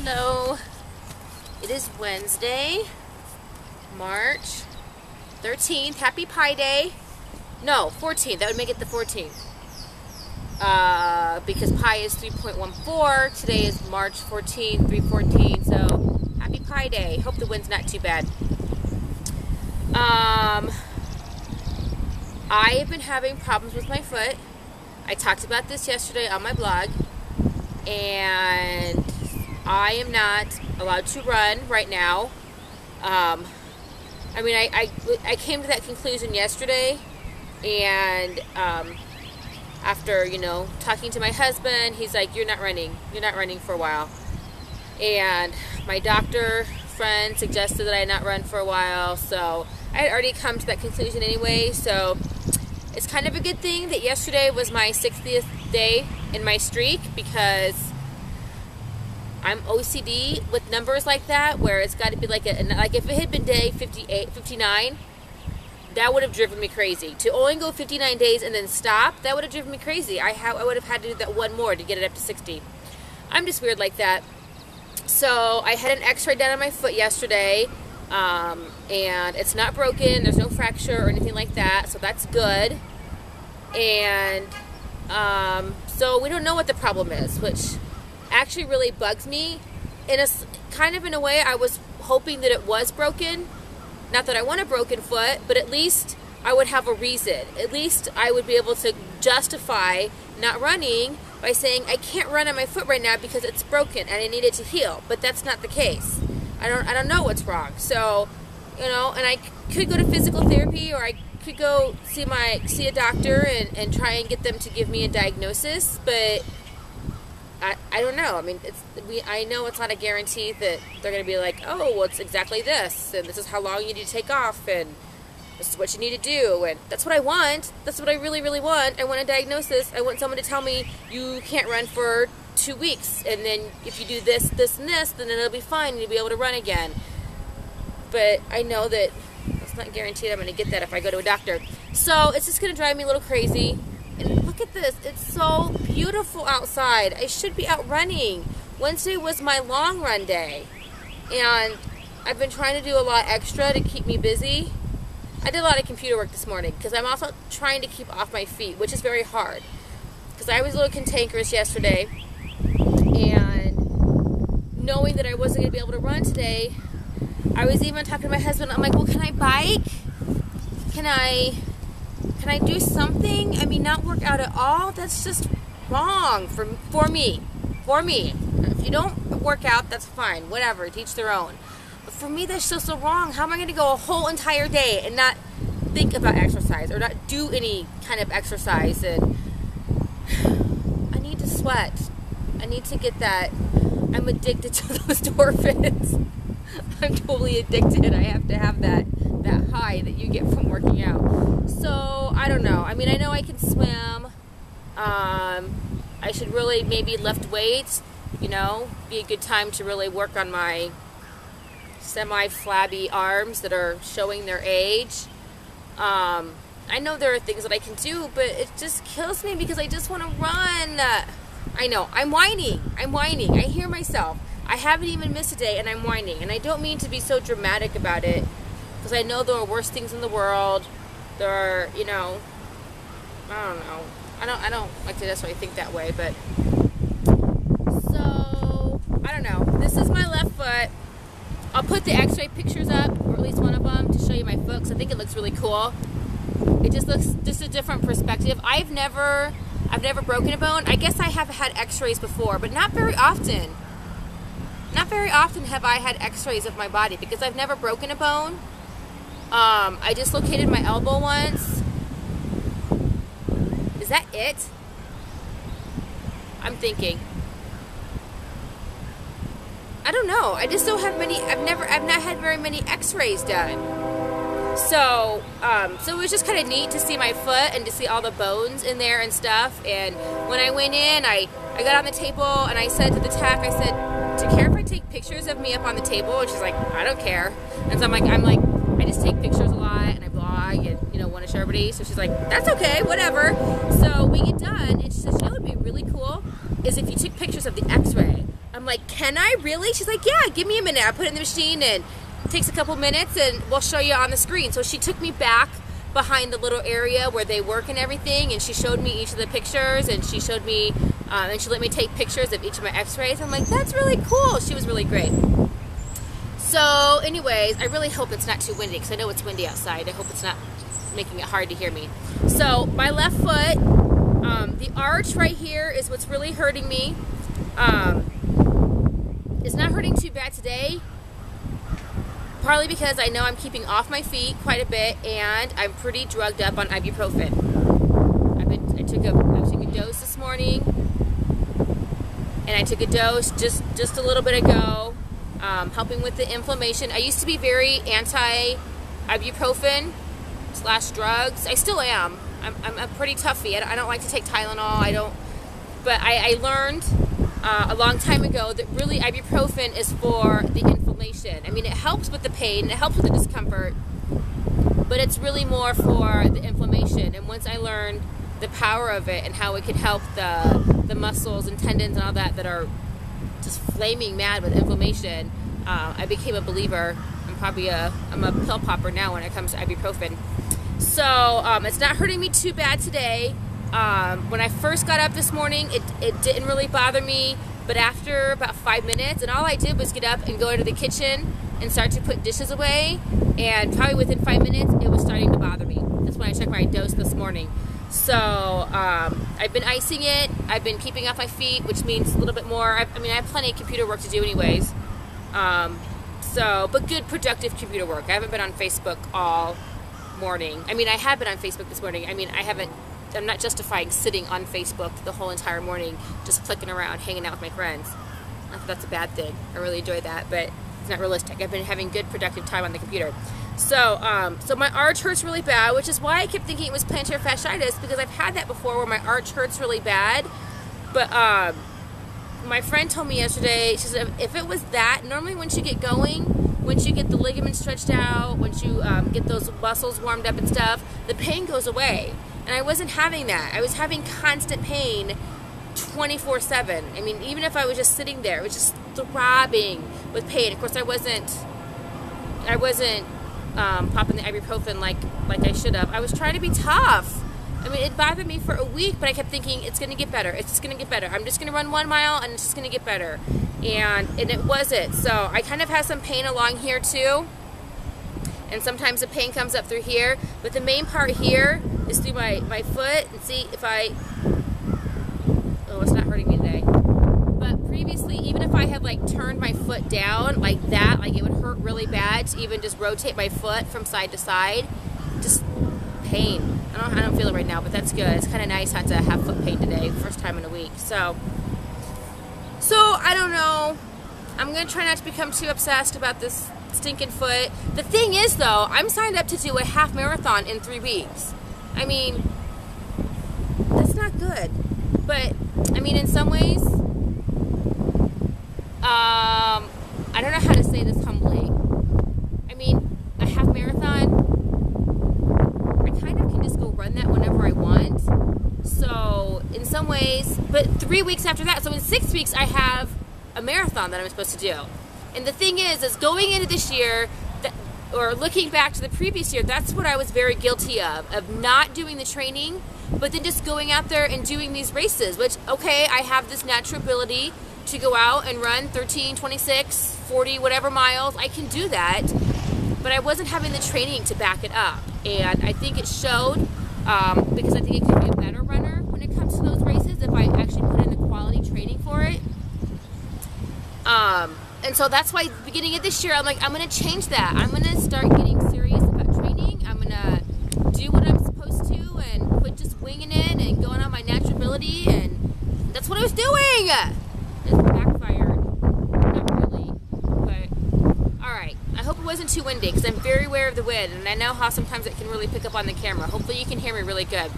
Hello. It is Wednesday, March 13th. Happy Pi Day. No, 14th. That would make it the 14th. Because Pi is 3.14. Today is March 14th, 3/14. So, happy Pi Day. Hope the wind's not too bad. I have been having problems with my foot. I talked about this yesterday on my blog. And I am not allowed to run right now. I came to that conclusion yesterday, and after, talking to my husband, he's like, you're not running for a while. And my doctor friend suggested that I not run for a while, so I had already come to that conclusion anyway, so it's kind of a good thing that yesterday was my 60th day in my streak, because I'm OCD with numbers like that, where it's got to be like if it had been day 58, 59, that would have driven me crazy. To only go 59 days and then stop, that would have driven me crazy. I would have had to do that one more to get it up to 60. I'm just weird like that. So I had an x-ray done on my foot yesterday, and it's not broken. There's no fracture or anything like that, so that's good. And so we don't know what the problem is, which actually really bugs me. In a way, I was hoping that it was broken. Not that I want a broken foot, but at least I would have a reason. At least I would be able to justify not running by saying I can't run on my foot right now because it's broken and I need it to heal. But that's not the case. I don't know what's wrong. So, and I could go to physical therapy, or I could go see a doctor and try and get them to give me a diagnosis, but I don't know. I mean, I know it's not a guarantee that they're going to be like, oh, well, it's exactly this, and this is how long you need to take off, and this is what you need to do, and that's what I want. That's what I really, really want. I want a diagnosis. I want someone to tell me you can't run for 2 weeks, and then if you do this, this, and this, then it'll be fine, and you'll be able to run again. But I know that it's not guaranteed I'm going to get that if I go to a doctor. So it's just going to drive me a little crazy. And look at this. It's so beautiful outside. I should be out running. Wednesday was my long run day. And I've been trying to do a lot extra to keep me busy. I did a lot of computer work this morning because I'm also trying to keep off my feet, which is very hard. Because I was a little cantankerous yesterday. And knowing that I wasn't going to be able to run today, I was even talking to my husband. I'm like, well, can I bike? Can I do something? I mean, not work out at all? That's just wrong for me. If you don't work out, that's fine. Whatever, to each their own. But for me, that's just so wrong. How am I going to go a whole entire day and not think about exercise or not do any kind of exercise? And I need to sweat. I need to get that. I'm addicted to those endorphins. I'm totally addicted. I have to have that high that you get from working out. So, I don't know. I mean, I know I can swim. I should really maybe lift weights, be a good time to really work on my semi-flabby arms that are showing their age. I know there are things that I can do, but it just kills me because I just want to run. I know. I'm whining. I hear myself. I haven't even missed a day, and I'm whining. And I don't mean to be so dramatic about it, because I know there are worse things in the world. There are, I don't know. I don't like to necessarily think that way, but so I don't know. This is my left foot. I'll put the X-ray pictures up, or at least one of them, to show you my foot, because I think it looks really cool. It just looks a different perspective. I've never broken a bone. I guess I have had X-rays before, but not very often. Not very often have I had X-rays of my body, because I've never broken a bone. I dislocated my elbow once. Is that it? I'm thinking. I don't know. I just don't have many. I've not had very many X-rays done. So it was just kind of neat to see my foot and to see all the bones in there and stuff. And when I went in, I got on the table and I said to the tech, I said, "Do you care if I take pictures of me up on the table?" And she's like, "I don't care." And so I'm like, I just take pictures a lot and I blog and want to show everybody. So she's like, "That's okay, whatever." So we get done and she says, "You know what would be really cool is if you took pictures of the X-ray." I'm I'm like, can I really? She's like, yeah, give me a minute. I put it in the machine and it takes a couple minutes and we'll show you on the screen. So she took me back behind the little area where they work and everything, and she showed me each of the pictures, and she showed me, and she let me take pictures of each of my x-rays. I'm like, that's really cool. She was really great. So anyways, I really hope it's not too windy, because I know it's windy outside. I hope it's not making it hard to hear me. So my left foot, the arch right here is what's really hurting me. It's not hurting too bad today, partly because I know I'm keeping off my feet quite a bit, and I'm pretty drugged up on ibuprofen. I took a dose this morning, and I took a dose just a little bit ago, helping with the inflammation. I used to be very anti-ibuprofen / drugs. I still am. I'm a pretty toughie. I don't like to take Tylenol. But I learned a long time ago that really ibuprofen is for the inflammation. I mean, it helps with the pain, it helps with the discomfort, but it's really more for the inflammation. And once I learned the power of it and how it could help the muscles and tendons and all that are just flaming mad with inflammation, I became a believer. I'm a pill popper now when it comes to ibuprofen. So it's not hurting me too bad today. When I first got up this morning, it didn't really bother me, but after about 5 minutes, and all I did was get up and go into the kitchen and start to put dishes away, and probably within 5 minutes, it was starting to bother me. That's when I took my dose this morning. So I've been icing it. I've been keeping off my feet, which means a little bit more. I mean, I have plenty of computer work to do anyways. But good, productive computer work. I haven't been on Facebook all morning. I mean, I have been on Facebook this morning. I mean, I'm not justifying sitting on Facebook the whole entire morning, just clicking around, hanging out with my friends. Not that that's a bad thing. I really enjoy that, but it's not realistic. I've been having good, productive time on the computer. So my arch hurts really bad, which is why I kept thinking it was plantar fasciitis, because I've had that before where my arch hurts really bad. But my friend told me yesterday, she said if it was that, normally once you get going, once you get the ligaments stretched out, once you get those muscles warmed up and stuff, the pain goes away. And I wasn't having that. I was having constant pain 24/7. I mean, even if I was just sitting there, it was just throbbing with pain. Of course, I wasn't popping the ibuprofen like I should have. I was trying to be tough. I mean, it bothered me for a week, but I kept thinking, it's going to get better. It's just going to get better. I'm just going to run 1 mile, and it's just going to get better. And it wasn't. So I kind of have some pain along here, too. And sometimes the pain comes up through here. But the main part here is through my foot. And see if oh, it's not hurting me today. But previously, even if I had like turned my foot down like that, like it would hurt really bad to even just rotate my foot from side to side. Just pain. I don't feel it right now, but that's good. It's kind of nice not to have foot pain today, first time in a week. So I don't know. I'm going to try not to become too obsessed about this stinking foot. The thing is, though, I'm signed up to do a half marathon in 3 weeks. I mean, that's not good. But, I mean, in some ways, I don't know how to say this humbly. I mean, a half marathon, I kind of can just go run that whenever I want. So, in some ways, but 3 weeks after that, so in 6 weeks, I have a marathon that I'm supposed to do. And the thing is going into this year, or looking back to the previous year, that's what I was very guilty of not doing the training, but then just going out there and doing these races, which, okay, I have this natural ability to go out and run 13, 26, 40, whatever miles. I can do that, but I wasn't having the training to back it up. And I think it showed, because I think it could be a better runner when it comes to those races if I actually put in the quality training for it. And so that's why beginning of this year, I'm like, I'm going to change that. I'm going to start getting serious about training. I'm going to do what I'm supposed to and quit just winging it and going on my natural ability. And that's what I was doing. It's backfired. Not really. But, alright. I hope it wasn't too windy because I'm very aware of the wind. And I know how sometimes it can really pick up on the camera. Hopefully you can hear me really good.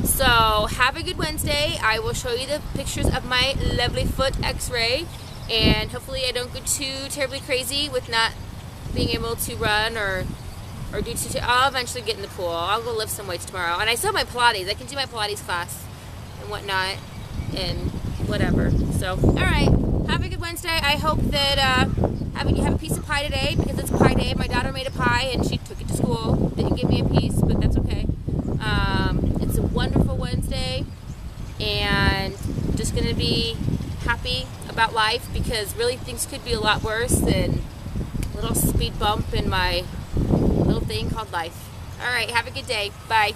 So, have a good Wednesday. I will show you the pictures of my lovely foot x-ray. And hopefully I don't go too terribly crazy with not being able to run or do too. I'll eventually get in the pool. I'll go lift some weights tomorrow. And I still have my Pilates. I can do my Pilates class and whatnot and whatever. So, alright. have a good Wednesday. I hope that you have a piece of pie today, because it's pie day. My daughter made a pie and she took it to school. Didn't give me a piece, but that's okay. It's a wonderful Wednesday, and just going to be happy about life, because really things could be a lot worse than a little speed bump in my little thing called life. All right, have a good day. Bye.